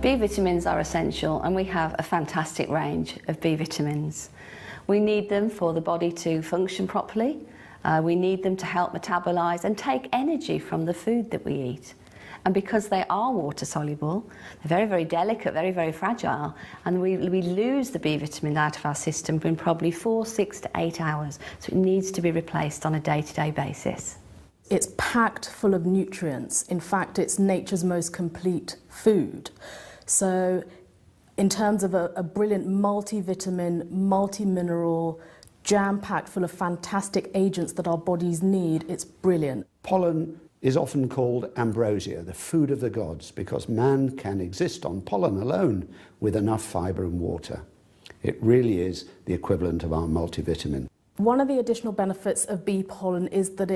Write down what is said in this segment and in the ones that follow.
B vitamins are essential, and we have a fantastic range of B vitamins. We need them for the body to function properly. We need them to help metabolise and take energy from the food that we eat. And because they are water soluble, they're very, very delicate, very, very fragile, and we lose the B vitamin out of our system in probably 4, 6 to 8 hours. So it needs to be replaced on a day-to-day basis. It's packed full of nutrients. In fact, it's nature's most complete food. So in terms of a brilliant multivitamin, multi-mineral, jam-packed full of fantastic agents that our bodies need, it's brilliant. Pollen is often called ambrosia, the food of the gods, because man can exist on pollen alone with enough fibre and water. It really is the equivalent of our multivitamin. One of the additional benefits of bee pollen is that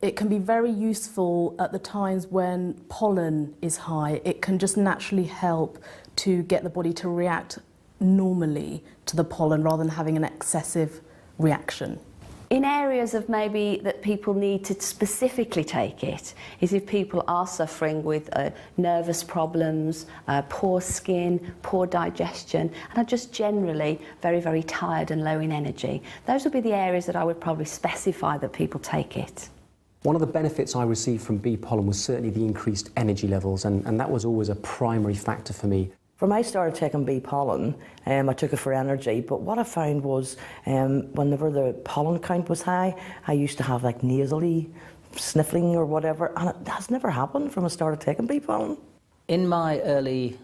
it can be very useful at the times when pollen is high. It can just naturally help to get the body to react normally to the pollen rather than having an excessive reaction. In areas of maybe that people need to specifically take it is if people are suffering with nervous problems, poor skin, poor digestion, and are just generally very, very tired and low in energy. Those would be the areas that I would probably specify that people take it. One of the benefits I received from bee pollen was certainly the increased energy levels, and that was always a primary factor for me. When I started taking bee pollen, I took it for energy, but what I found was whenever the pollen count was high, I used to have like nasally sniffling or whatever, and it has never happened from I started taking bee pollen. In my early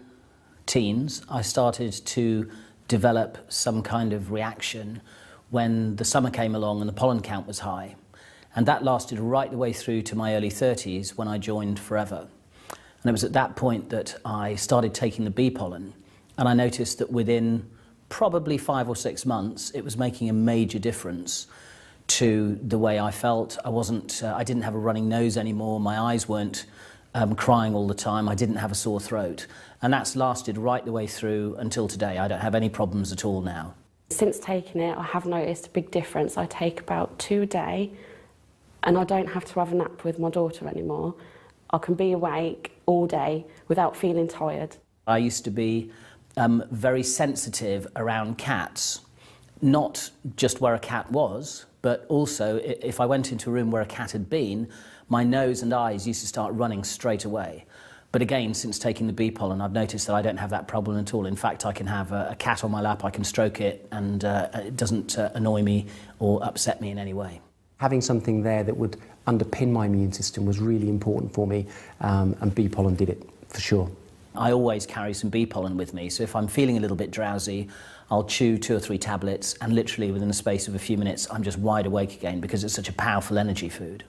teens, I started to develop some kind of reaction when the summer came along and the pollen count was high. And that lasted right the way through to my early 30s when I joined Forever. And it was at that point that I started taking the bee pollen, and I noticed that within probably 5 or 6 months it was making a major difference to the way I felt. I didn't have a running nose anymore, my eyes weren't crying all the time, I didn't have a sore throat, and that's lasted right the way through until today. I don't have any problems at all now. Since taking it, I have noticed a big difference. I take about 2 a day, and I don't have to have a nap with my daughter anymore. I can be awake all day without feeling tired. I used to be very sensitive around cats, not just where a cat was, but also if I went into a room where a cat had been, my nose and eyes used to start running straight away. But again, since taking the bee pollen, I've noticed that I don't have that problem at all. In fact, I can have a cat on my lap, I can stroke it, and it doesn't annoy me or upset me in any way. Having something there that would underpin my immune system was really important for me, and bee pollen did it, for sure. I always carry some bee pollen with me, so if I'm feeling a little bit drowsy, I'll chew 2 or 3 tablets, and literally within the space of a few minutes, I'm just wide awake again because it's such a powerful energy food.